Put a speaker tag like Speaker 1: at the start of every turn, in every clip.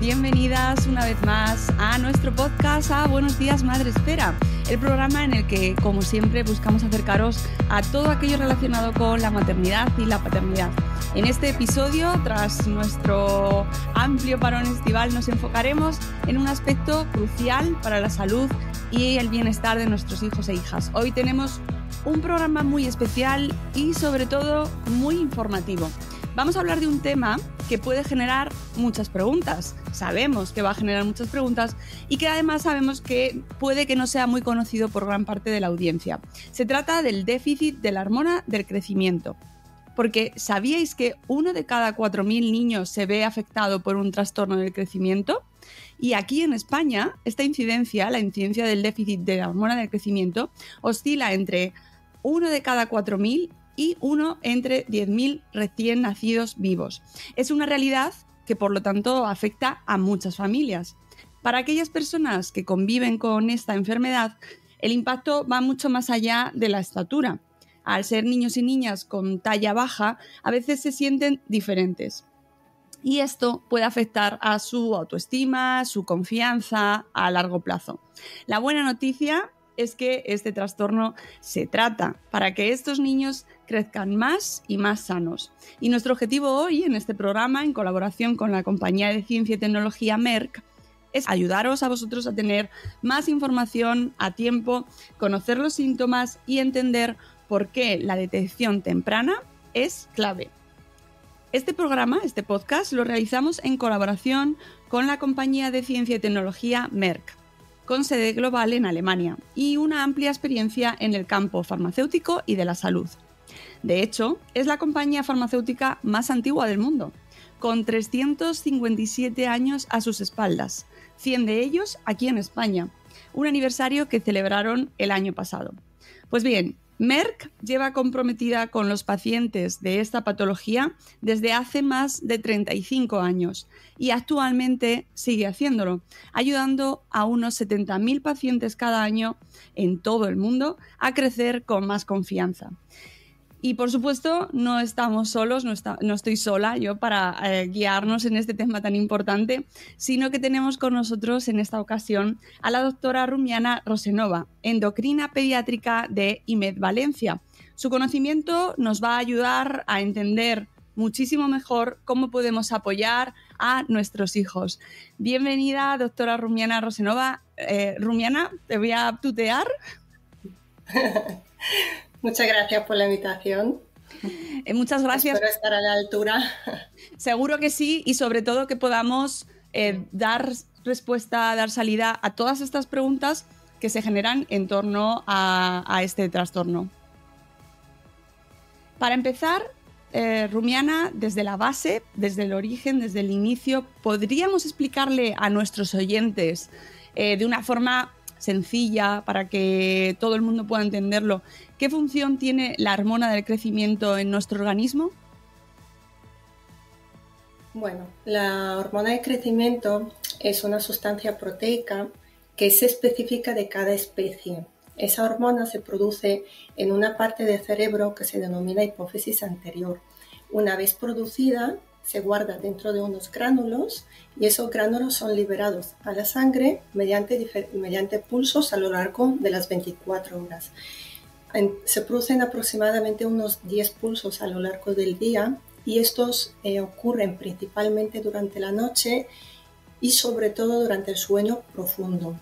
Speaker 1: bienvenidas una vez más a nuestro podcast a Buenos Días Madre Esfera, el programa en el que, como siempre, buscamos acercaros a todo aquello relacionado con la maternidad y la paternidad. En este episodio, tras nuestro amplio parón estival, nos enfocaremos en un aspecto crucial para la salud y el bienestar de nuestros hijos e hijas. Hoy tenemos un programa muy especial y, sobre todo, muy informativo. Vamos a hablar de un tema que puede generar muchas preguntas. Sabemos que va a generar muchas preguntas y que además sabemos que puede que no sea muy conocido por gran parte de la audiencia. Se trata del déficit de la hormona del crecimiento. Porque ¿sabíais que 1 de cada 4.000 niños se ve afectado por un trastorno del crecimiento? Y aquí en España, esta incidencia, la incidencia del déficit de la hormona del crecimiento, oscila entre 1 de cada 4.000 y 1 entre 10.000 recién nacidos vivos. Es una realidad que, por lo tanto, afecta a muchas familias. Para aquellas personas que conviven con esta enfermedad, el impacto va mucho más allá de la estatura. Al ser niños y niñas con talla baja, a veces se sienten diferentes. Y esto puede afectar a su autoestima, su confianza a largo plazo. La buena noticia es que este trastorno se trata para que estos niños crezcan más y más sanos. Y nuestro objetivo hoy en este programa, en colaboración con la compañía de ciencia y tecnología Merck, es ayudaros a vosotros a tener más información a tiempo, conocer los síntomas y entender por qué la detección temprana es clave. Este programa, este podcast, lo realizamos en colaboración con la compañía de ciencia y tecnología Merck, con sede global en Alemania y una amplia experiencia en el campo farmacéutico y de la salud. De hecho, es la compañía farmacéutica más antigua del mundo, con 357 años a sus espaldas, 100 de ellos aquí en España, un aniversario que celebraron el año pasado. Pues bien, Merck lleva comprometida con los pacientes de esta patología desde hace más de 35 años y actualmente sigue haciéndolo, ayudando a unos 70.000 pacientes cada año en todo el mundo a crecer con más confianza. Y por supuesto no estamos solos, no estoy sola yo para guiarnos en este tema tan importante, sino que tenemos con nosotros en esta ocasión a la doctora Rumiana Rosenova, endocrina pediátrica de IMED Valencia. Su conocimiento nos va a ayudar a entender muchísimo mejor cómo podemos apoyar a nuestros hijos. Bienvenida, doctora Rumiana Rosenova. Rumiana, te voy a tutear.
Speaker 2: Muchas gracias por la invitación.
Speaker 1: Muchas gracias.
Speaker 2: Espero estar a la altura.
Speaker 1: Seguro que sí, y sobre todo que podamos dar respuesta, dar salida a todas estas preguntas que se generan en torno a este trastorno. Para empezar, Rumiana, desde la base, desde el origen, desde el inicio, ¿podríamos explicarle a nuestros oyentes de una forma sencilla para que todo el mundo pueda entenderlo qué función tiene la hormona del crecimiento en nuestro organismo?
Speaker 2: Bueno, la hormona de crecimiento es una sustancia proteica que es específica de cada especie. Esa hormona se produce en una parte del cerebro que se denomina hipófisis anterior. Una vez producida, se guarda dentro de unos gránulos y esos gránulos son liberados a la sangre mediante pulsos a lo largo de las 24 horas. Se producen aproximadamente unos 10 pulsos a lo largo del día y estos ocurren principalmente durante la noche y sobre todo durante el sueño profundo.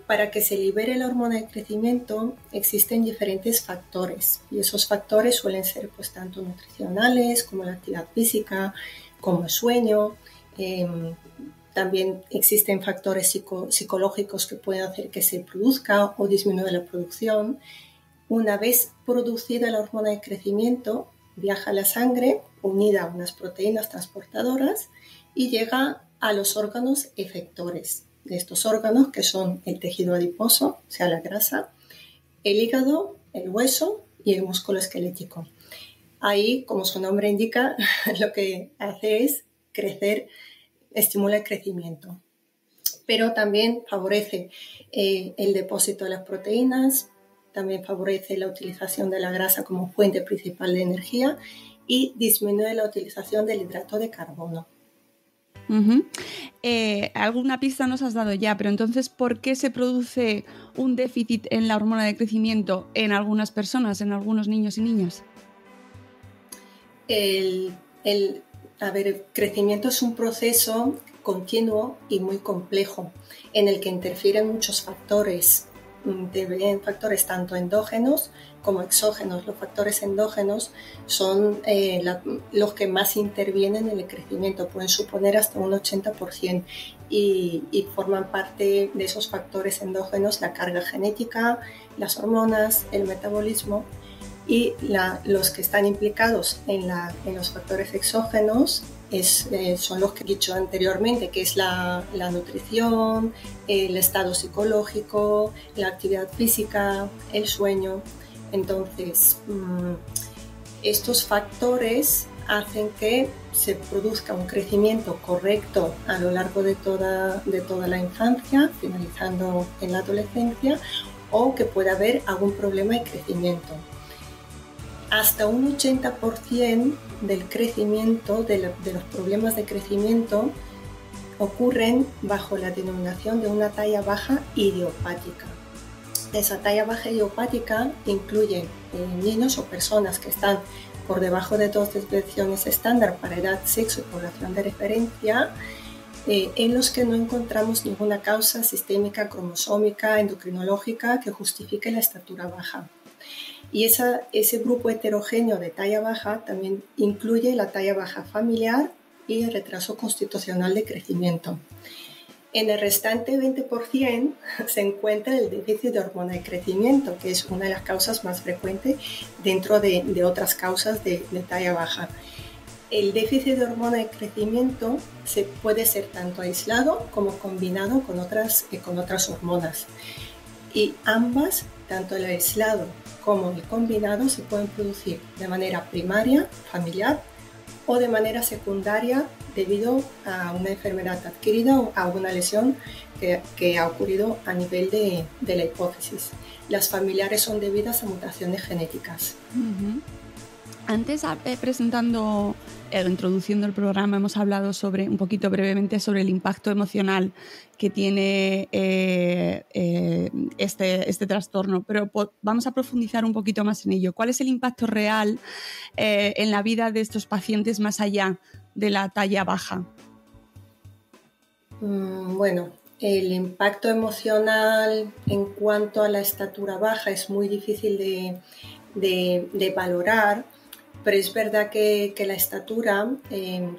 Speaker 2: Para que se libere la hormona de crecimiento existen diferentes factores y esos factores suelen ser pues tanto nutricionales como la actividad física, como el sueño. También existen factores psicológicos que pueden hacer que se produzca o disminuya la producción. Una vez producida la hormona de crecimiento, viaja a la sangre unida a unas proteínas transportadoras y llega a los órganos efectores de estos órganos, que son el tejido adiposo, o sea, la grasa, el hígado, el hueso y el músculo esquelético. Ahí, como su nombre indica, lo que hace es crecer, estimula el crecimiento. Pero también favorece el depósito de las proteínas, también favorece la utilización de la grasa como fuente principal de energía y disminuye la utilización del hidrato de carbono.
Speaker 1: Uh-huh. Alguna pista nos has dado ya, pero entonces, ¿por qué se produce un déficit en la hormona de crecimiento en algunas personas, en algunos niños y niñas?
Speaker 2: El crecimiento es un proceso continuo y muy complejo en el que interfieren muchos factores. Factores tanto endógenos como exógenos. Los factores endógenos son los que más intervienen en el crecimiento, pueden suponer hasta un 80%, y forman parte de esos factores endógenos la carga genética, las hormonas, el metabolismo. Y los que están implicados en los factores exógenos son los que he dicho anteriormente, que es la nutrición, el estado psicológico, la actividad física, el sueño. Entonces, estos factores hacen que se produzca un crecimiento correcto a lo largo de toda la infancia, finalizando en la adolescencia, o que pueda haber algún problema de crecimiento. Hasta un 80% del crecimiento, de los problemas de crecimiento, ocurren bajo la denominación de una talla baja idiopática. Esa talla baja idiopática incluye niños o personas que están por debajo de 2 desviaciones estándar para edad, sexo y población de referencia, en los que no encontramos ninguna causa sistémica, cromosómica, endocrinológica que justifique la estatura baja. Y ese grupo heterogéneo de talla baja también incluye la talla baja familiar y el retraso constitucional de crecimiento. En el restante 20% se encuentra el déficit de hormona de crecimiento, que es una de las causas más frecuentes dentro de otras causas de talla baja. El déficit de hormona de crecimiento puede ser tanto aislado como combinado con otras hormonas. Y ambas, tanto el aislado como el combinado, se pueden producir de manera primaria, familiar, o de manera secundaria debido a una enfermedad adquirida o a una lesión que ha ocurrido a nivel de la hipófisis. Las familiares son debidas a mutaciones genéticas.
Speaker 1: Uh-huh. Antes, introduciendo el programa, hemos hablado un poquito brevemente sobre el impacto emocional que tiene este trastorno, pero vamos a profundizar un poquito más en ello. ¿Cuál es el impacto real en la vida de estos pacientes más allá de la talla baja?
Speaker 2: Bueno, el impacto emocional en cuanto a la estatura baja es muy difícil de valorar, pero es verdad que la estatura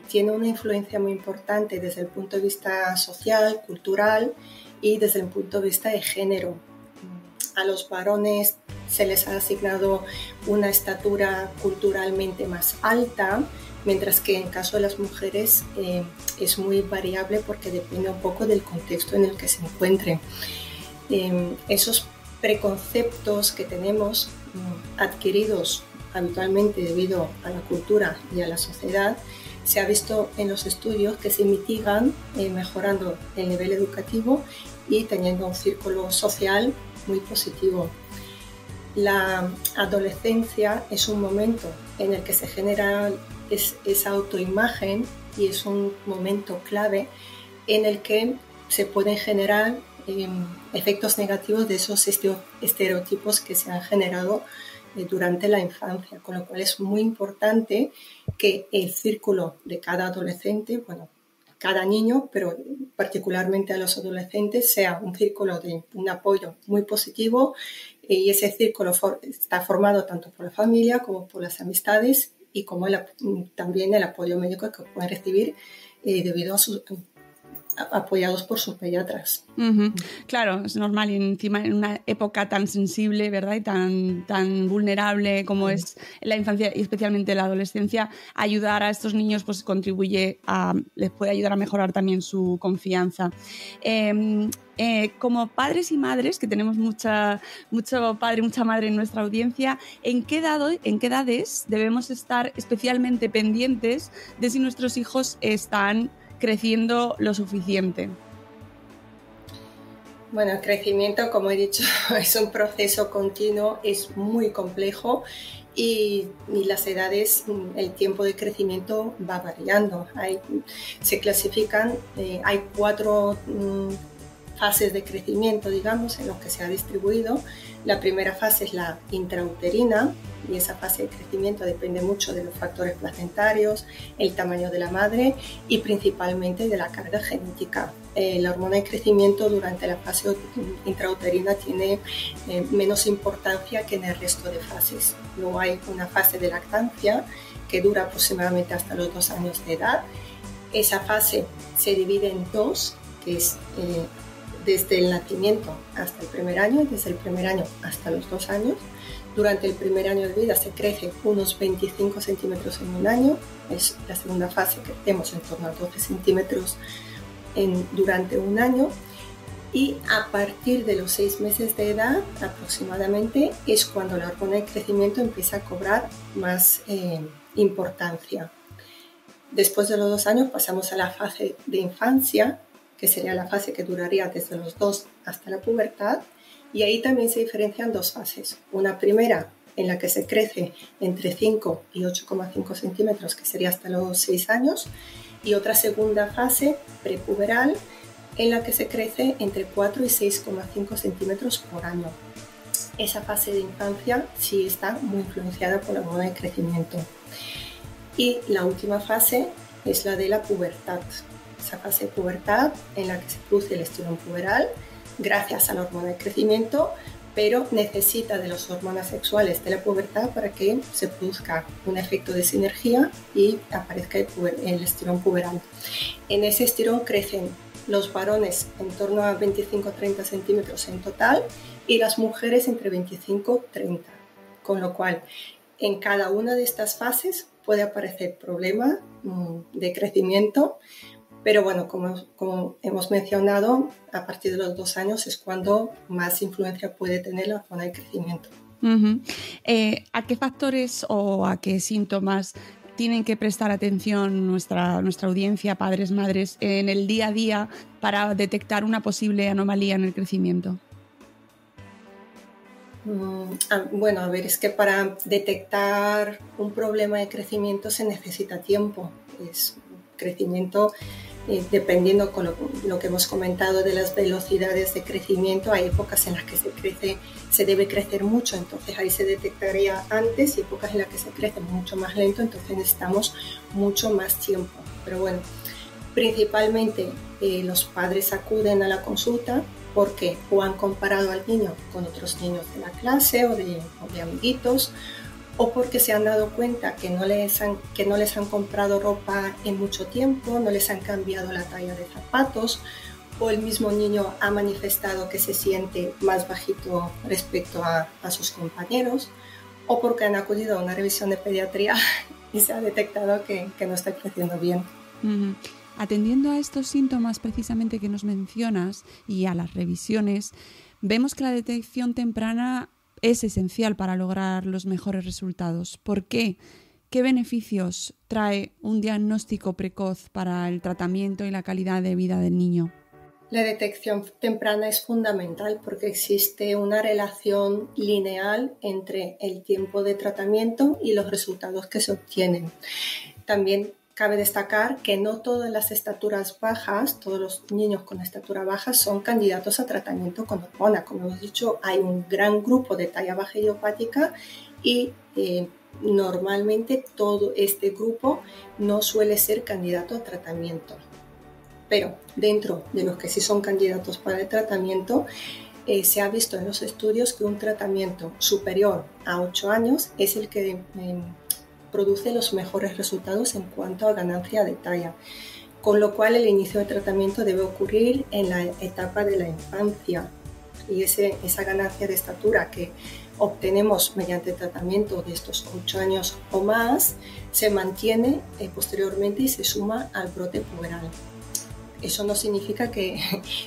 Speaker 2: tiene una influencia muy importante desde el punto de vista social, cultural y desde el punto de vista de género. A los varones se les ha asignado una estatura culturalmente más alta, mientras que en caso de las mujeres es muy variable porque depende un poco del contexto en el que se encuentren. Esos preconceptos que tenemos adquiridos habitualmente debido a la cultura y a la sociedad, se ha visto en los estudios que se mitigan mejorando el nivel educativo y teniendo un círculo social muy positivo. La adolescencia es un momento en el que se genera esa autoimagen y es un momento clave en el que se pueden generar efectos negativos de esos estereotipos que se han generado durante la infancia, con lo cual es muy importante que el círculo de cada adolescente, cada niño, pero particularmente a los adolescentes, sea un círculo de un apoyo muy positivo, y ese círculo está formado tanto por la familia como por las amistades y como también el apoyo médico que pueden recibir debido a apoyados por sus pediatras.
Speaker 1: Uh-huh. Claro, es normal, y encima en una época tan sensible, ¿verdad? Y tan vulnerable como es la infancia y especialmente la adolescencia, ayudar a estos niños pues les puede ayudar a mejorar también su confianza. Como padres y madres, que tenemos mucho padre y mucha madre en nuestra audiencia, ¿en qué edades debemos estar especialmente pendientes de si nuestros hijos están creciendo lo suficiente?
Speaker 2: Bueno, el crecimiento, como he dicho, es un proceso continuo, es muy complejo y las edades, el tiempo de crecimiento va variando. Se clasifican, hay 4 fases de crecimiento, digamos, en los que se ha distribuido. La primera fase es la intrauterina y esa fase de crecimiento depende mucho de los factores placentarios, el tamaño de la madre y principalmente de la carga genética. La hormona de crecimiento durante la fase intrauterina tiene menos importancia que en el resto de fases. Luego hay una fase de lactancia que dura aproximadamente hasta los 2 años de edad. Esa fase se divide en 2, que es desde el nacimiento hasta el primer año y desde el primer año hasta los 2 años. Durante el primer año de vida se crece unos 25 centímetros en un año. Es la segunda fase, crecemos en torno a 12 centímetros durante un año. Y a partir de los 6 meses de edad aproximadamente es cuando la hormona de crecimiento empieza a cobrar más importancia. Después de los 2 años pasamos a la fase de infancia, que sería la fase que duraría desde los 2 hasta la pubertad, y ahí también se diferencian 2 fases. Una primera en la que se crece entre 5 y 8,5 centímetros, que sería hasta los 6 años, y otra segunda fase prepuberal en la que se crece entre 4 y 6,5 centímetros por año. Esa fase de infancia sí está muy influenciada por la hormona de crecimiento. Y la última fase es la de la pubertad. Esa fase de pubertad en la que se produce el estirón puberal gracias a la hormona de crecimiento, pero necesita de las hormonas sexuales de la pubertad para que se produzca un efecto de sinergia y aparezca el estirón puberal. En ese estirón crecen los varones en torno a 25-30 centímetros en total y las mujeres entre 25-30, con lo cual en cada una de estas fases puede aparecer problema de crecimiento. Pero bueno, como hemos mencionado, a partir de los 2 años es cuando más influencia puede tener la hormona de crecimiento.
Speaker 1: Uh-huh. ¿A qué factores o a qué síntomas tienen que prestar atención nuestra audiencia, padres, madres, en el día a día para detectar una posible anomalía en el crecimiento?
Speaker 2: Bueno, a ver, es que para detectar un problema de crecimiento se necesita tiempo. Es crecimiento, dependiendo con lo que hemos comentado de las velocidades de crecimiento, hay épocas en las que se debe crecer mucho, entonces ahí se detectaría antes, y épocas en las que se crece mucho más lento, entonces necesitamos mucho más tiempo. Pero bueno, principalmente los padres acuden a la consulta porque o han comparado al niño con otros niños de la clase o de amiguitos, o porque se han dado cuenta que no les han comprado ropa en mucho tiempo, no les han cambiado la talla de zapatos, o el mismo niño ha manifestado que se siente más bajito respecto a sus compañeros, o porque han acudido a una revisión de pediatría y se ha detectado que no está creciendo bien.
Speaker 1: Uh-huh. Atendiendo a estos síntomas precisamente que nos mencionas y a las revisiones, vemos que la detección temprana es esencial para lograr los mejores resultados. ¿Por qué? ¿Qué beneficios trae un diagnóstico precoz para el tratamiento y la calidad de vida del niño?
Speaker 2: La detección temprana es fundamental porque existe una relación lineal entre el tiempo de tratamiento y los resultados que se obtienen. También cabe destacar que no todas las estaturas bajas, todos los niños con estatura baja son candidatos a tratamiento con hormona. Como hemos dicho, hay un gran grupo de talla baja idiopática y normalmente todo este grupo no suele ser candidato a tratamiento. Pero dentro de los que sí son candidatos para el tratamiento, se ha visto en los estudios que un tratamiento superior a 8 años es el que produce los mejores resultados en cuanto a ganancia de talla, con lo cual el inicio de tratamiento debe ocurrir en la etapa de la infancia, y esa ganancia de estatura que obtenemos mediante tratamiento de estos 8 años o más se mantiene posteriormente y se suma al brote puberal. Eso no significa que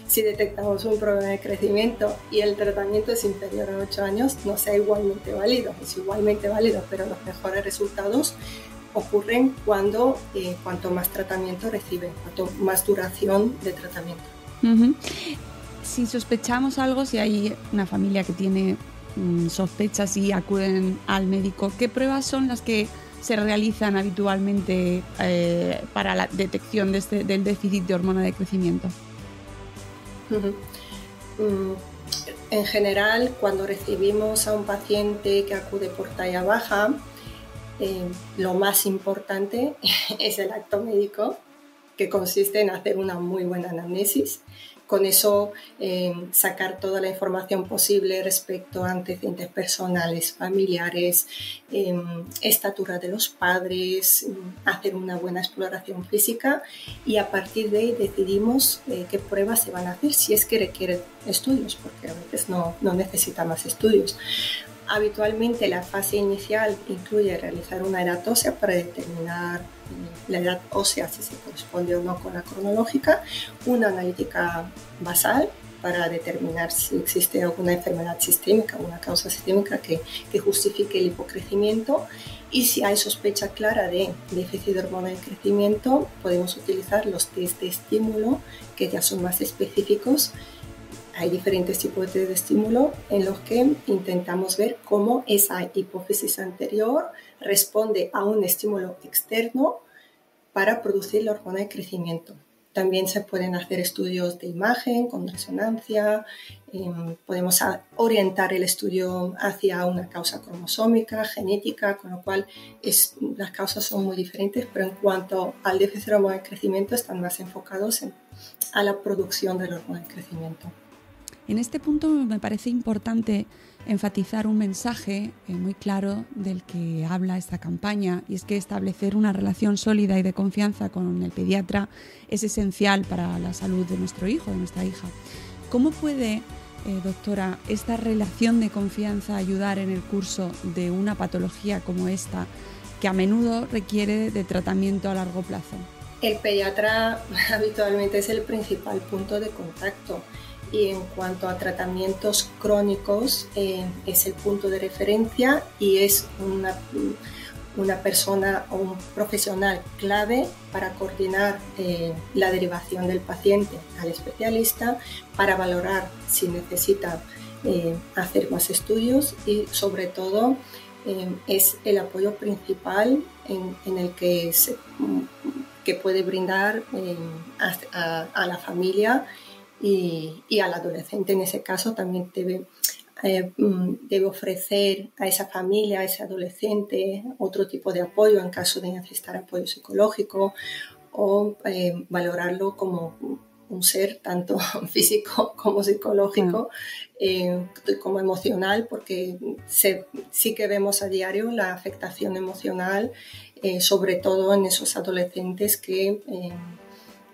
Speaker 2: si detectamos un problema de crecimiento y el tratamiento es inferior a 8 años no sea igualmente válido. Es igualmente válido, pero los mejores resultados ocurren cuanto más tratamiento recibe, cuanto más duración de tratamiento.
Speaker 1: Uh-huh. si sospechamos algo, si hay una familia que tiene sospechas y acuden al médico, ¿qué pruebas son las que se realizan habitualmente para la detección del déficit de hormona de crecimiento?
Speaker 2: En general, cuando recibimos a un paciente que acude por talla baja, lo más importante es el acto médico, que consiste en hacer una muy buena anamnesis. Con eso sacar toda la información posible respecto a antecedentes personales, familiares, estatura de los padres, hacer una buena exploración física y a partir de ahí decidimos qué pruebas se van a hacer, si es que requiere estudios, porque a veces no necesita más estudios. Habitualmente la fase inicial incluye realizar una edad ósea para determinar la edad ósea, si se corresponde o no con la cronológica, una analítica basal para determinar si existe alguna enfermedad sistémica, una causa sistémica que justifique el hipocrecimiento, y si hay sospecha clara de déficit de hormona de crecimiento, podemos utilizar los test de estímulo, que ya son más específicos. Hay diferentes tipos de estímulo en los que intentamos ver cómo esa hipófisis anterior responde a un estímulo externo para producir la hormona de crecimiento. También se pueden hacer estudios de imagen con resonancia, podemos orientar el estudio hacia una causa cromosómica, genética, con lo cual las causas son muy diferentes, pero en cuanto al déficit de hormona de crecimiento están más enfocados a la producción de la hormona de crecimiento.
Speaker 1: En este punto me parece importante enfatizar un mensaje muy claro del que habla esta campaña, y es que establecer una relación sólida y de confianza con el pediatra es esencial para la salud de nuestro hijo, de nuestra hija. ¿Cómo puede, doctora, esta relación de confianza ayudar en el curso de una patología como esta, que a menudo requiere de tratamiento a largo plazo?
Speaker 2: El pediatra habitualmente es el principal punto de contacto. Y en cuanto a tratamientos crónicos, es el punto de referencia y es una persona o un profesional clave para coordinar la derivación del paciente al especialista, para valorar si necesita hacer más estudios, y sobre todo es el apoyo principal en el que puede brindar a la familia y al adolescente. En ese caso también debe ofrecer a esa familia, a ese adolescente, otro tipo de apoyo en caso de necesitar apoyo psicológico, o valorarlo como un ser tanto físico como psicológico, como emocional, porque sí que vemos a diario la afectación emocional, sobre todo en esos adolescentes que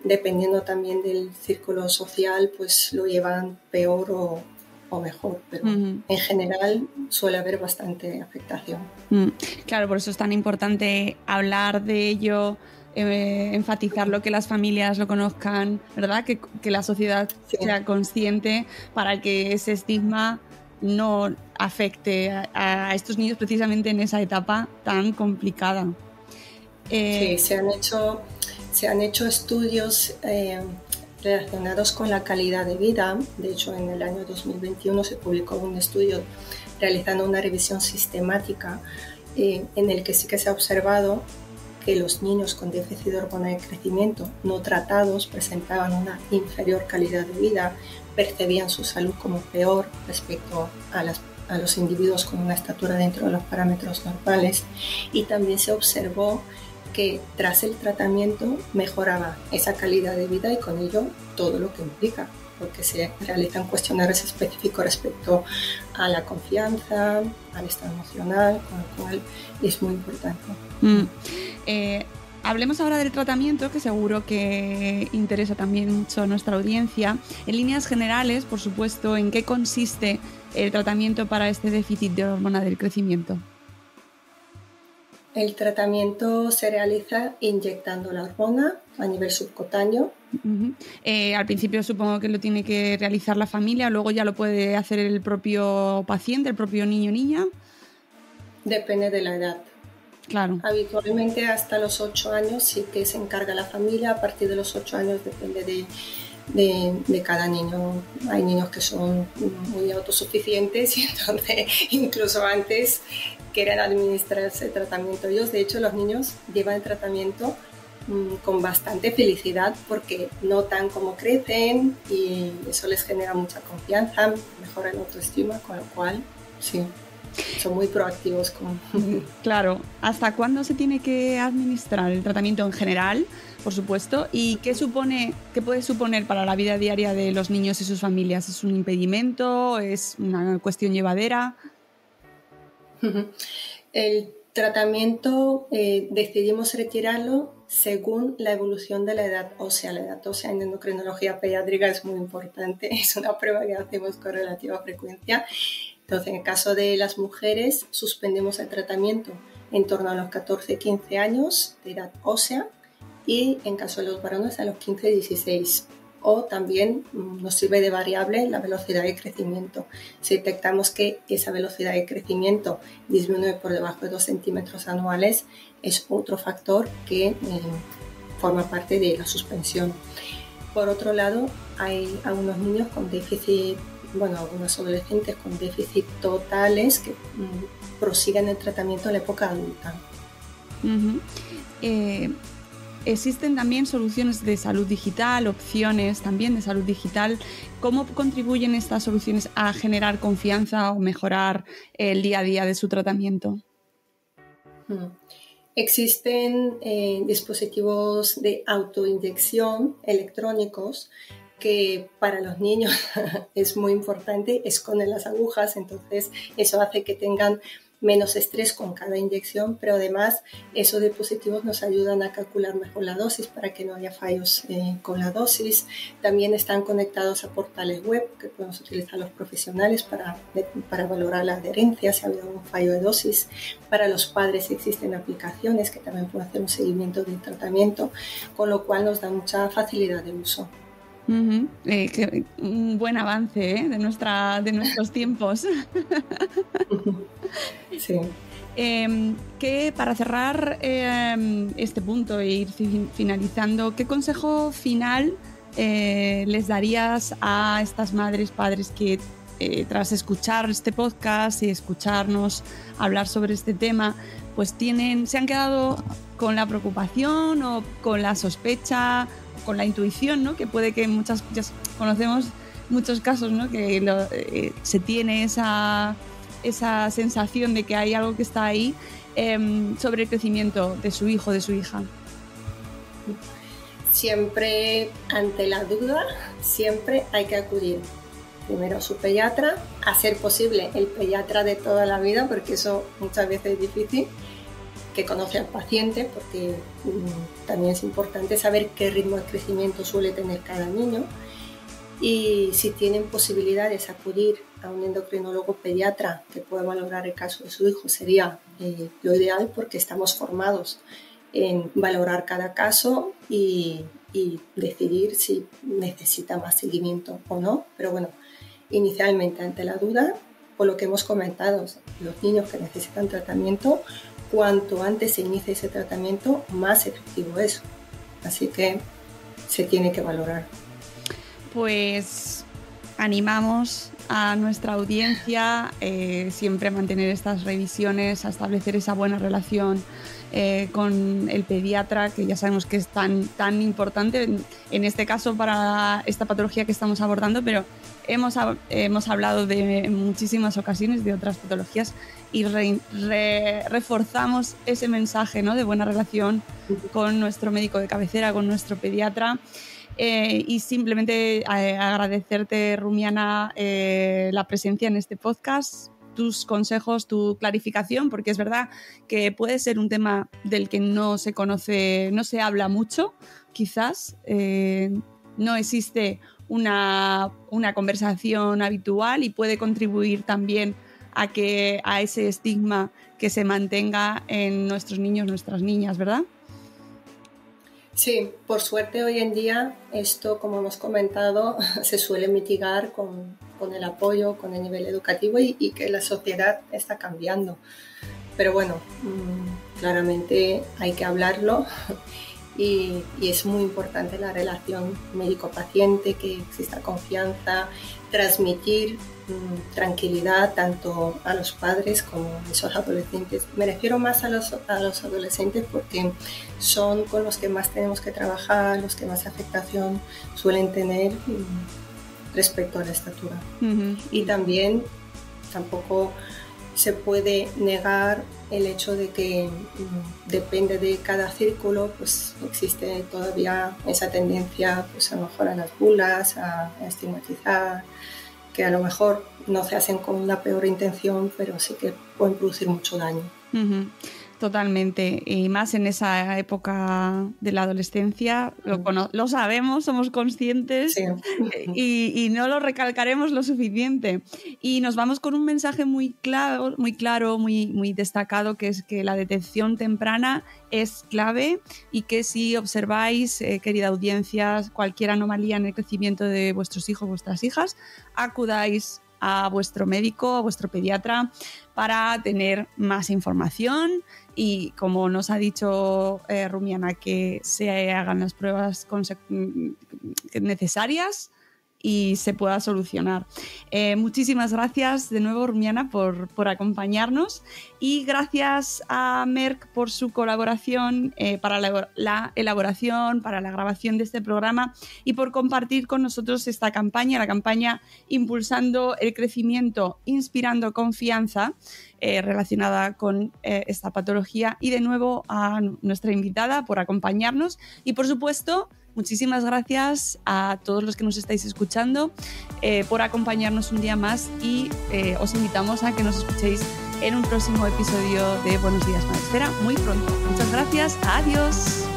Speaker 2: dependiendo también del círculo social, pues lo llevan peor o mejor, pero en general suele haber bastante afectación.
Speaker 1: Claro, por eso es tan importante hablar de ello, enfatizarlo, que las familias lo conozcan, ¿verdad? Que la sociedad sea consciente, para que ese estigma no afecte a estos niños precisamente en esa etapa tan complicada.
Speaker 2: Sí, se han hecho estudios relacionados con la calidad de vida. De hecho, en el año 2021 se publicó un estudio realizando una revisión sistemática en el que sí que se ha observado que los niños con déficit de hormona de crecimiento no tratados presentaban una inferior calidad de vida, percibían su salud como peor respecto a los individuos con una estatura dentro de los parámetros normales, y también se observó que tras el tratamiento mejoraba esa calidad de vida y con ello todo lo que implica, porque se realizan cuestionarios específicos respecto a la confianza, al estado emocional, con lo cual es muy importante.
Speaker 1: Hablemos ahora del tratamiento, que seguro que interesa también mucho a nuestra audiencia. En líneas generales, por supuesto, ¿en qué consiste el tratamiento para este déficit de hormona del crecimiento?
Speaker 2: El tratamiento se realiza inyectando la hormona a nivel subcutáneo.
Speaker 1: Al principio supongo que lo tiene que realizar la familia, luego ya lo puede hacer el propio paciente, el propio niño o niña.
Speaker 2: Depende de la edad.
Speaker 1: Claro.
Speaker 2: Habitualmente hasta los 8 años sí que se encarga la familia. A partir de los 8 años depende de cada niño. Hay niños que son muy autosuficientes y entonces incluso antes quieren administrarse el tratamiento. Ellos, de hecho, los niños llevan el tratamiento con bastante felicidad porque notan cómo crecen y eso les genera mucha confianza, mejora la autoestima, con lo cual sí, son muy proactivos.
Speaker 1: Claro, ¿hasta cuándo se tiene que administrar el tratamiento en general, por supuesto? ¿Y qué puede suponer para la vida diaria de los niños y sus familias? ¿Es un impedimento? ¿Es una cuestión llevadera?
Speaker 2: El tratamiento decidimos retirarlo según la evolución de la edad ósea. La edad ósea en endocrinología pediátrica es muy importante, es una prueba que hacemos con relativa frecuencia. Entonces, en el caso de las mujeres, suspendemos el tratamiento en torno a los 14-15 años de edad ósea y en caso de los varones a los 15-16. O también nos sirve de variable la velocidad de crecimiento. Si detectamos que esa velocidad de crecimiento disminuye por debajo de 2 centímetros anuales, es otro factor que forma parte de la suspensión. Por otro lado, hay algunos niños con déficit, algunos adolescentes con déficit totales que prosiguen el tratamiento en la época adulta.
Speaker 1: Existen también soluciones de salud digital, opciones también de salud digital. ¿Cómo contribuyen estas soluciones a generar confianza o mejorar el día a día de su tratamiento?
Speaker 2: Existen dispositivos de autoinyección electrónicos que para los niños es muy importante, esconden las agujas, entonces eso hace que tengan menos estrés con cada inyección, pero además esos dispositivos nos ayudan a calcular mejor la dosis para que no haya fallos con la dosis. También están conectados a portales web que podemos utilizar los profesionales para valorar la adherencia, si ha habido algún fallo de dosis. Para los padres existen aplicaciones que también pueden hacer un seguimiento del tratamiento, con lo cual nos da mucha facilidad de uso.
Speaker 1: Un buen avance de nuestros tiempos.
Speaker 2: Sí.
Speaker 1: Para cerrar este punto e ir finalizando, ¿qué consejo final les darías a estas madres, padres que tras escuchar este podcast y escucharnos hablar sobre este tema, pues se han quedado con la preocupación o con la sospecha, con la intuición, ¿no? Que puede que ya conocemos muchos casos, ¿no? Que se tiene esa sensación de que hay algo que está ahí sobre el crecimiento de su hijo, de su hija.
Speaker 2: Siempre, ante la duda, siempre hay que acudir primero a su pediatra, a ser posible el pediatra de toda la vida, porque eso muchas veces es difícil, que conoce al paciente, porque también es importante saber qué ritmo de crecimiento suele tener cada niño. Y si tienen posibilidades de acudir a un endocrinólogo pediatra que pueda valorar el caso de su hijo, sería lo ideal, porque estamos formados en valorar cada caso y decidir si necesita más seguimiento o no. Pero bueno, inicialmente, ante la duda, por lo que hemos comentado, los niños que necesitan tratamiento, cuanto antes se inicie ese tratamiento, más efectivo es. Así que se tiene que valorar.
Speaker 1: Pues animamos a nuestra audiencia siempre a mantener estas revisiones, a establecer esa buena relación con el pediatra, que ya sabemos que es tan importante en este caso para esta patología que estamos abordando, pero hemos hablado en muchísimas ocasiones de otras patologías y reforzamos ese mensaje, ¿no? De buena relación con nuestro médico de cabecera, con nuestro pediatra. Y simplemente agradecerte, Rumiana, la presencia en este podcast, tus consejos, tu clarificación, porque es verdad que puede ser un tema del que no se conoce, no se habla mucho, quizás no existe una conversación habitual y puede contribuir también a ese estigma que se mantenga en nuestros niños, nuestras niñas, ¿verdad?
Speaker 2: Sí, por suerte hoy en día esto, como hemos comentado, se suele mitigar con el apoyo, con el nivel educativo y que la sociedad está cambiando. Pero bueno, claramente hay que hablarlo y es muy importante la relación médico-paciente, que exista confianza, transmitir tranquilidad tanto a los padres como a esos adolescentes. Me refiero más a los adolescentes porque son con los que más tenemos que trabajar, los que más afectación suelen tener respecto a la estatura. Y también tampoco se puede negar el hecho de que depende de cada círculo, pues existe todavía esa tendencia, pues a lo mejor a las bulas, a estigmatizar, que a lo mejor no se hacen con la peor intención, pero sí que pueden producir mucho daño.
Speaker 1: Totalmente, y más en esa época de la adolescencia, lo sabemos, somos conscientes, sí. y no lo recalcaremos lo suficiente. Y nos vamos con un mensaje muy claro, muy destacado, que es que la detección temprana es clave y que si observáis, querida audiencia, cualquier anomalía en el crecimiento de vuestros hijos, vuestras hijas, acudáis a vuestro médico, a vuestro pediatra, para tener más información y, como nos ha dicho Rumiana, que se hagan las pruebas necesarias y se pueda solucionar. Muchísimas gracias de nuevo, Rumiana, por acompañarnos, y gracias a Merck por su colaboración para la elaboración, para la grabación de este programa, y por compartir con nosotros esta campaña, la campaña Impulsando el Crecimiento, Inspirando Confianza, relacionada con esta patología. Y de nuevo a nuestra invitada por acompañarnos, y por supuesto muchísimas gracias a todos los que nos estáis escuchando por acompañarnos un día más, y os invitamos a que nos escuchéis en un próximo episodio de Buenos Días Madresfera muy pronto. Muchas gracias, adiós.